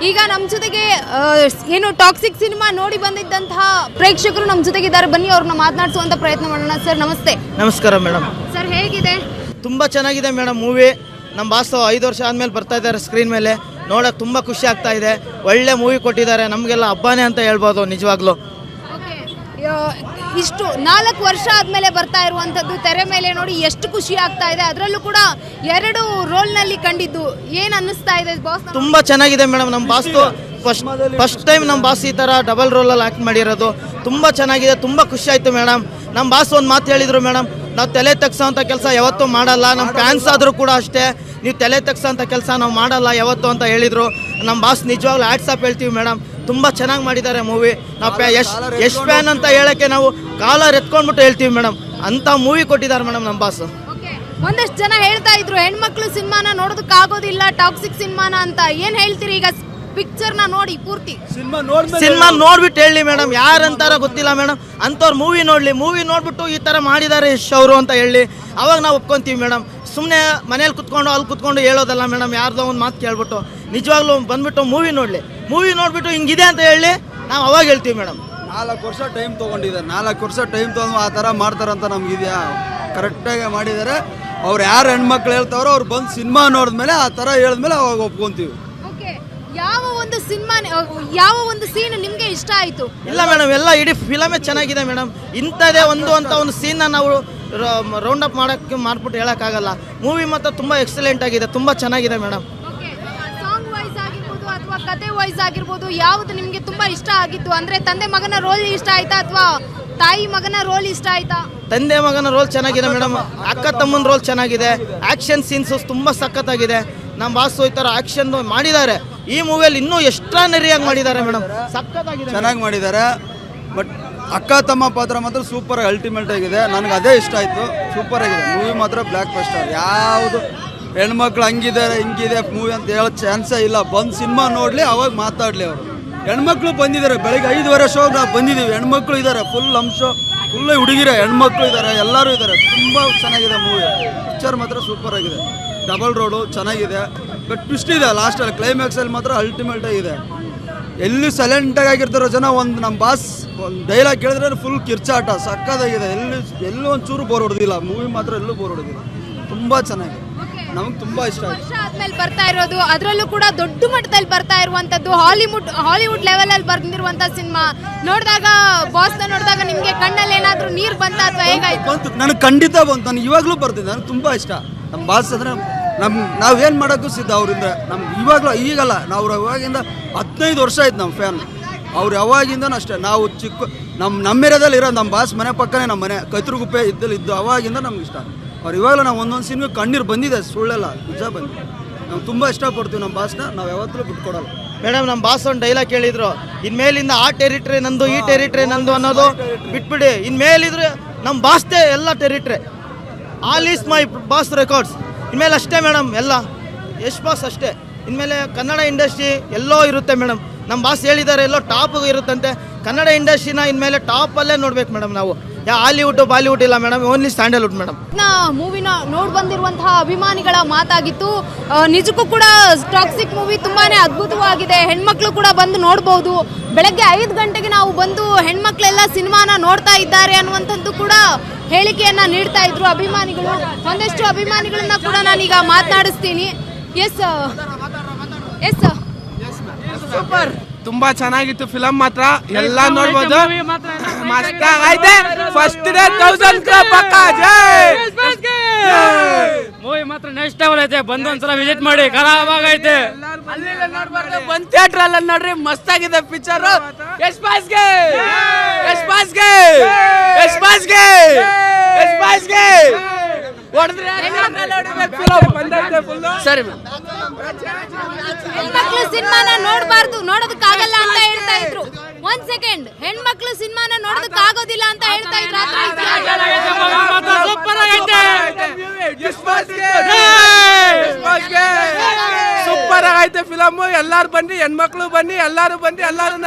ಈಗ ನಮ್ಮ ಜೊತೆಗೆ ಏನು ಟಾಕ್ಸಿಕ್ ಸಿನಿಮಾ ನೋಡಿ ಬಂದಿದ್ದಂತಹ ಪ್ರೇಕ್ಷಕರು ನಮ್ಮ ಜೊತೆಗಿದ್ದಾರೆ. ಬನ್ನಿ ಅವ್ರನ್ನ ಮಾತನಾಡಿಸುವಂತ ಪ್ರಯತ್ನ ಮಾಡೋಣ. ಸರ್ ನಮಸ್ತೆ. ನಮಸ್ಕಾರ ಮೇಡಮ್. ಸರ್ ಹೇಗಿದೆ? ತುಂಬ ಚೆನ್ನಾಗಿದೆ ಮೇಡಮ್ ಮೂವಿ. ನಮ್ಮ ಬಾಸು 5 ವರ್ಷ ಆದಮೇಲೆ ಬರ್ತಾ ಇದ್ದಾರೆ ಸ್ಕ್ರೀನ್ ಮೇಲೆ. ನೋಡೋಕೆ ತುಂಬ ಖುಷಿ ಆಗ್ತಾ ಇದೆ. ಒಳ್ಳೆ ಮೂವಿ ಕೊಟ್ಟಿದ್ದಾರೆ. ನಮಗೆಲ್ಲ ಹಬ್ಬನೇ ಅಂತ ಹೇಳ್ಬೋದು ನಿಜವಾಗ್ಲೂ. ಇಷ್ಟು 4 ವರ್ಷ ಆದಮೇಲೆ ಬರ್ತಾ ಇರುವಂಥದ್ದು ತೆರೆ ಮೇಲೆ ನೋಡಿ ಎಷ್ಟು ಖುಷಿ ಆಗ್ತಾ ಇದೆ. ಅದರಲ್ಲೂ ಕೂಡ 2 ರೋಲ್ನಲ್ಲಿ ಕಂಡಿದ್ದು ಏನು ಅನ್ನಿಸ್ತಾ ಇದೆ ಬಾಸ್? ತುಂಬ ಚೆನ್ನಾಗಿದೆ ಮೇಡಮ್. ನಮ್ಮ ಬಾಸ್ದು ಫಸ್ಟ್ ಟೈಮ್ ನಮ್ಮ ಬಾಸ್ ಈ ಥರ ಡಬಲ್ ರೋಲಲ್ಲಿ ಆ್ಯಕ್ಟ್ ಮಾಡಿರೋದು ತುಂಬ ಚೆನ್ನಾಗಿದೆ. ತುಂಬ ಖುಷಿ ಆಯಿತು ಮೇಡಮ್. ನಮ್ಮ ಬಾಸ್ ಒಂದು ಮಾತು ಹೇಳಿದರು ಮೇಡಮ್, ನಾವು ತಲೆ ತಗ್ಸೋಂಥ ಕೆಲಸ ಯಾವತ್ತೂ ಮಾಡಲ್ಲ. ನಮ್ಮ ಫ್ಯಾನ್ಸ್ ಆದರೂ ಕೂಡ ಅಷ್ಟೇ, ನೀವು ತಲೆ ತಗ್ಸೋಂಥ ಕೆಲಸ ನಾವು ಮಾಡಲ್ಲ ಯಾವತ್ತೂ ಅಂತ ಹೇಳಿದರು. ನಮ್ಮ ಬಾಸ್ ನಿಜವಾಗ್ಲೂ ಆ್ಯಡ್ಸಾಪ್ ಹೇಳ್ತೀವಿ ಮೇಡಮ್. ತುಂಬ ಚೆನ್ನಾಗಿ ಮಾಡಿದ್ದಾರೆ ಮೂವಿ. ನಾವು ಎಷ್ಟು ಫ್ಯಾನ್ ಅಂತ ಹೇಳೋಕ್ಕೆ ನಾವು ಕಾಲರ್ ಎತ್ಕೊಂಡ್ಬಿಟ್ಟು ಹೇಳ್ತೀವಿ ಮೇಡಮ್. ಅಂಥ ಮೂವಿ ಕೊಟ್ಟಿದ್ದಾರೆ ಮೇಡಮ್ ನಮ್ಮ ಬಾಸ್. ಒಂದಷ್ಟು ಜನ ಹೇಳ್ತಾ ಇದ್ರು ಹೆಣ್ಮಕ್ಳು ಸಿನಿಮಾನ ನೋಡೋದಕ್ಕಾಗೋದಿಲ್ಲ ಟಾಕ್ಸಿಕ್ ಸಿನಿಮಾನ ಅಂತ. ಏನು ಹೇಳ್ತೀರಿ ಈಗ ಪಿಕ್ಚರ್ನ ನೋಡಿ ಪೂರ್ತಿ ಸಿನಿಮಾ ನೋಡ್ಬಿಟ್ಟು ಹೇಳಿ ಮೇಡಮ್. ಯಾರಂತಾರ ಗೊತ್ತಿಲ್ಲ ಮೇಡಮ್. ಅಂಥವ್ರು ಮೂವಿ ನೋಡಲಿ, ಮೂವಿ ನೋಡ್ಬಿಟ್ಟು ಈ ಥರ ಮಾಡಿದ್ದಾರೆ ಯಶ್ ಅವರು ಅಂತ ಹೇಳಿ ಅವಾಗ ನಾವು ಒಪ್ಕೊತೀವಿ ಮೇಡಮ್. ಸುಮ್ಮನೆ ಮನೇಲಿ ಕುತ್ಕೊಂಡು ಅಲ್ಲಿ ಕುತ್ಕೊಂಡು ಹೇಳೋದಲ್ಲ ಮೇಡಮ್. ಯಾರ್ದೋ ಒಂದು ಮಾತು ಕೇಳ್ಬಿಟ್ಟು ನಿಜವಾಗ್ಲೂ ಬಂದ್ಬಿಟ್ಟು ಮೂವಿ ನೋಡಲಿ, ಮೂವಿ ನೋಡ್ಬಿಟ್ಟು ಹಿಂಗಿದೆ ಅಂತ ಹೇಳಿ ನಾವು ಅವಾಗ ಹೇಳ್ತೀವಿ ಮೇಡಮ್. 4 ವರ್ಷ ಟೈಮ್ ತೊಗೊಂಡಿದ್ದಾರೆ. 4 ವರ್ಷ ಟೈಮ್ ತೊಗೊಂಡು ಆ ಥರ ಮಾಡ್ತಾರಂತ ನಮ್ಗಿದೆಯಾ? ಕರೆಕ್ಟಾಗಿ ಮಾಡಿದ್ದಾರೆ. ಅವ್ರು ಯಾರು ಹೆಣ್ಮಕ್ಳು ಹೇಳ್ತಾರೋ ಅವ್ರು ಬಂದು ಸಿನಿಮಾ ನೋಡಿದ್ಮೇಲೆ ಆ ಥರ ಹೇಳಿದ್ಮೇಲೆ ಅವಾಗ ಒಪ್ಕೊಂತೀವಿ. ಯಾವ ಒಂದು ಸೀನ್ ನಿಮಗೆ ಇಷ್ಟ ಆಯಿತು? ಇಲ್ಲ ಮೇಡಮ್, ಎಲ್ಲ ಇಡೀ ಫಿಲಮೇ ಚೆನ್ನಾಗಿದೆ ಮೇಡಮ್. ಇಂಥದೇ ಒಂದು ಸೀನ್ನ ನಾವು ರೌಂಡ್ ಅಪ್ ಮಾಡ್ಬಿಟ್ಟು ಹೇಳೋಕ್ಕಾಗಲ್ಲ. ಮೂವಿ ಮಾತ್ರ ತುಂಬ ಎಕ್ಸಲೆಂಟ್ ಆಗಿದೆ, ತುಂಬ ಚೆನ್ನಾಗಿದೆ ಮೇಡಮ್. ಸಾಂಗ್ ವೈಸ್ ಆಗಿರ್ಬೋದು ಅಥವಾ ಕತೆ ವೈಸ್ ಆಗಿರ್ಬೋದು, ಯಾವುದು ನಿಮಗೆ ತುಂಬ ಇಷ್ಟ ಆಗಿತ್ತು? ಅಂದರೆ ತಂದೆ ಮಗನ ರೋಲ್ ಇಷ್ಟ ಆಯ್ತಾ ಅಥವಾ ತಾಯಿ ಮಗನ ರೋಲ್ ಇಷ್ಟ ಆಯ್ತಾ? ತಂದೆ ಮಗನ ರೋಲ್ ಚೆನ್ನಾಗಿದೆ ಮೇಡಮ್. ಅಕ್ಕ ತಮ್ಮನ ರೋಲ್ ಚೆನ್ನಾಗಿದೆ. ಆ್ಯಕ್ಷನ್ ಸೀನ್ಸ್ ತುಂಬ ಸಖತ್ತಾಗಿದೆ. ನಮ್ಮ ಬಾಸು ಈ ಥರ ಆ್ಯಕ್ಷನ್ ಮಾಡಿದ್ದಾರೆ. ಈ ಮೂವಿಯಲ್ಲಿ ಇನ್ನೂ ಎಕ್ಸ್ಟ್ರಾನರಿಯಾಗಿ ಮಾಡಿದ್ದಾರೆ ಮೇಡಮ್. ಸಖತ್ತಾಗಿದೆ, ಚೆನ್ನಾಗಿ ಮಾಡಿದ್ದಾರೆ. ಬಟ್ ಅಕ್ಕ ತಮ್ಮ ಪಾತ್ರ ಮಾತ್ರ ಸೂಪರ್ ಅಲ್ಟಿಮೇಟ್ ಆಗಿದೆ. ನನಗೆ ಅದೇ ಇಷ್ಟ ಆಯಿತು. ಸೂಪರ್ ಆಗಿದೆ ಮೂವಿ ಮಾತ್ರ. Black buster. ಯಾವುದು ಹೆಣ್ಮಕ್ಳು ಹಂಗಿದ್ದಾರೆ ಹಿಂಗಿದೆ ಮೂವಿ ಅಂತ ಹೇಳೋ ಚಾನ್ಸೇ ಇಲ್ಲ. ಬಂದು ಸಿನಿಮಾ ನೋಡಲಿ, ಅವಾಗ ಮಾತಾಡಲಿ. ಅವರು ಹೆಣ್ಮಕ್ಳು ಬಂದಿದ್ದಾರೆ. ಬೆಳಗ್ಗೆ 5:30 ಶೋಗೆ ನಾವು ಬಂದಿದ್ದೀವಿ. ಹೆಣ್ಮಕ್ಳು ಇದ್ದಾರೆ, ಫುಲ್ ಅಂಶ, ಫುಲ್ ಹುಡುಗಿರ ಹೆಣ್ಮಕ್ಳು ಇದ್ದಾರೆ, ಎಲ್ಲರೂ ಇದ್ದಾರೆ. ತುಂಬ ಚೆನ್ನಾಗಿದೆ ಮೂವಿ. ಪಿಕ್ಚರ್ ಮಾತ್ರ ಸೂಪರ್ ಆಗಿದೆ. ಡಬಲ್ ರೋಡು ಚೆನ್ನಾಗಿದೆ. ಬಟ್ ಟ್ವಿಸ್ಟ್ ಇದೆ ಲಾಸ್ಟಲ್ಲಿ, ಕ್ಲೈಮ್ಯಾಕ್ಸಲ್ಲಿ ಮಾತ್ರ ಅಲ್ಟಿಮೇಟ್ ಆಗಿದೆ. ಎಲ್ಲಿ ಸೈಲೆಂಟಾಗಿ ಆಗಿರ್ತಾರೋ ಜನ, ಒಂದು ನಮ್ಮ ಬಾಸ್ ಒಂದು ಡೈಲಾಗ್ ಕೇಳಿದ್ರೆ ಫುಲ್ ಕಿರ್ಚಾಟ ಸಕ್ಕತ್ತಾಗಿದೆ. ಎಲ್ಲೂ ಒಂಚೂರು ಬೋರ್ ಹೊಡೆದಿಲ್ಲ. ಮೂವಿ ಮಾತ್ರ ಎಲ್ಲೂ ಬೋರ್ ಹೊಡೆದಿಲ್ಲ. ತುಂಬ ಚೆನ್ನಾಗಿದೆ. ನಮಗೆ ತುಂಬ ಇಷ್ಟ ಆಯಿತು. ವರ್ಷ ಆದ್ಮೇಲೆ ಬರ್ತಾ ಇರೋದು, ಅದರಲ್ಲೂ ಕೂಡ ದೊಡ್ಡ ಮಟ್ಟದಲ್ಲಿ ಬರ್ತಾ ಇರುವಂಥದ್ದು, ಹಾಲಿವುಡ್ ಲೆವೆಲಲ್ಲಿ ಬಂದಿರುವಂಥ ಸಿನಿಮಾ ನೋಡಿದಾಗ, ಬಾಸ್ನ ನೋಡಿದಾಗ ನಿಮಗೆ ಕಣ್ಣಲ್ಲಿ ಏನಾದರೂ ನೀರು ಬಂತ ಅಥವಾ ಹೇಗಾಯ್ತು? ಬಂತು, ನನಗೆ ಖಂಡಿತ ಬಂತು. ನನಗೆ ಇವಾಗಲೂ ಬರ್ತಿದ್ದೆ. ನನಗೆ ತುಂಬ ಇಷ್ಟ ನಮ್ಮ ಬಾಸ್. ಅಂದರೆ ನಾವೇನು ಮಾಡೋಕ್ಕೂ ಸಿದ್ಧ ಅವರಿಂದ. ನಮ್ಗೆ ಇವಾಗಲೂ ಈಗಲ್ಲ, ನಾವು ಅವಾಗಿಂದ 15 ವರ್ಷ ಆಯ್ತು ನಮ್ಮ ಫ್ಯಾನ್. ಅವ್ರು ಯಾವಾಗಿಂದನೂ ಅಷ್ಟೇ. ನಾವು ನಮ್ಮ ಏರಿಯಾದಲ್ಲಿ ಇರೋ ನಮ್ಮ ಬಾಸ್ ಮನೆ ಪಕ್ಕನೇ ನಮ್ಮ ಮನೆ ಕೈತುರುಗುಪ್ಪೆ ಇದ್ದು ಅವಾಗಿಂದ ನಮ್ಗೆ ಇಷ್ಟ. ಅವ್ರು ಇವಾಗಲೂ ನಾವು ಒಂದೊಂದು ಸಿನಿಮಾ ಕಣ್ಣೀರು ಬಂದಿದೆ, ಸುಳ್ಳೆಲ್ಲ, ನಿಜ ಬಂದಿದೆ. ನಾವು ತುಂಬ ಇಷ್ಟಪಡ್ತೀವಿ ನಮ್ಮ ಬಾಸ್ನ. ನಾವು ಯಾವತ್ತೂ ಬಿಟ್ಕೊಡಲ್ಲ ಮೇಡಮ್. ನಮ್ಮ ಬಾಸ್ ಒಂದು ಡೈಲಾಗ್ ಹೇಳಿದ್ರು, ಇನ್ಮೇಲಿಂದ ಆ ಟೆರಿಟ್ರಿ ನಂದು, ಈ ಟೆರಿಟ್ರಿ ನಂದು ಅನ್ನೋದು ಬಿಟ್ಬಿಡಿ. ಇನ್ಮೇಲಿದ್ರೆ ನಮ್ಮ ಬಾಸ್ದೇ ಎಲ್ಲ territory. All is my boss records. ಇನ್ಮೇಲೆ ಅಷ್ಟೇ ಮೇಡಮ್, ಎಲ್ಲ ಯಶ್ ಬಾಸ್ ಅಷ್ಟೇ. ಇನ್ಮೇಲೆ ಕನ್ನಡ ಇಂಡಸ್ಟ್ರಿ ಎಲ್ಲೋ ಇರುತ್ತೆ ಮೇಡಮ್. ನಮ್ಮ ಬಾಸ್ ಹೇಳಿದ್ದಾರೆ ಎಲ್ಲೋ ಟಾಪ್ ಇರುತ್ತಂತೆ. ಕನ್ನಡ ಇಂಡಸ್ಟ್ರಿನ ಇನ್ಮೇಲೆ ಟಾಪಲ್ಲೇ ನೋಡ್ಬೇಕು ಮೇಡಮ್ ನಾವು. ಹಾಲಿವುಡ್ ಬಾಲಿವುಡ್ ಇಲ್ಲ ಮೇಡಮ್, ಓನ್ಲಿ ಸ್ಯಾಂಡಲ್ವುಡ್ ಮೇಡಮ್. ಮೂವಿನ ನೋಡಿ ಬಂದಿರುವಂತಹ ಅಭಿಮಾನಿಗಳ ಮಾತಾಗಿತ್ತು. ನಿಜಕ್ಕೂ ಕೂಡ ಟಾಕ್ಸಿಕ್ ಮೂವಿ ತುಂಬಾನೇ ಅದ್ಭುತವಾಗಿದೆ. ಹೆಣ್ಮಕ್ಳು ಕೂಡ ಬಂದು ನೋಡ್ಬೋದು. ಬೆಳಗ್ಗೆ 5 ಗಂಟೆಗೆ ನಾವು ಬಂದು ಹೆಣ್ಮಕ್ಳೆಲ್ಲ ಸಿನಿಮಾನ ನೋಡ್ತಾ ಇದ್ದಾರೆ ಅನ್ನುವಂಥದ್ದು ಕೂಡ ಹೇಳಿಕೆಯನ್ನ ನೀಡ್ತಾ ಇದ್ರು ಅಭಿಮಾನಿಗಳು. ಒಂದಷ್ಟು ಅಭಿಮಾನಿಗಳನ್ನ ಕೂಡ ನಾನೀಗ ಮಾತನಾಡಿಸ್ತೀನಿ. ಎಸ್ ಸೂಪರ್, ತುಂಬಾ ಚೆನ್ನಾಗಿತ್ತು ಫಿಲಮ್ ಮಾತ್ರ. ಎಲ್ಲ ನೋಡ್ಬೋದು, ಮಸ್ತ್ ಆಗೈತೆ. ಫಸ್ಟ್ ಡೇ 1000 ಕ್ಲಬ್ ಪಕ್ಕ. ಮೂವಿ ಮಾತ್ರ ನೆಕ್ಸ್ಟ್ ಲೆವೆಲ್ ಐತೆ. ಬಂದು ಒಂದ್ಸಲ ವಿಸಿಟ್ ಮಾಡಿ, ಖರಾಬ್ ಆಗೈತೆ. ಬಂದ್ ಥಿಯೇಟರ್ ಅಲ್ಲಿ ನೋಡ್ರಿ, ಮಸ್ತ್ ಆಗಿದೆ ಪಿಕ್ಚರ್. ಯಶ್ ಬಾಸ್ಗೆ, ಯಶ್ ಬಾಸ್ಗೆ, ಯಶ್ ಬಾಸ್ಗೆ, ಯಶ್ ಬಾಸ್ಗೆ ಹೊಡೆದ್ರೆ ಸರಿ. ಹೆಣ್ಮಕ್ಳು ಸಿನಿಮಾನ ನೋಡಬಾರ್ದು, ನೋಡೋದಕ್ಕಾಗಲ್ಲ ಅಂತ ಹೇಳ್ತಾ ಇದ್ರು. 1 ಸೆಕೆಂಡ್, ಹೆಣ್ಮಕ್ಳು ಸಿನಿಮಾನ ನೋಡೋದಕ್ಕಾಗೋದಿಲ್ಲ ಅಂತ ಹೇಳ್ತಾ ಇದ್ರು. ಸೂಪರ್ ಆಗೈತೆ, ಸೂಪರ್ ಆಗೈತೆ ಫಿಲಮ್. ಎಲ್ಲಾರು ಬನ್ನಿ, ಹೆಣ್ಮಕ್ಳು ಬನ್ನಿ, ಎಲ್ಲಾರು ಬನ್ನಿ, ಎಲ್ಲಾರು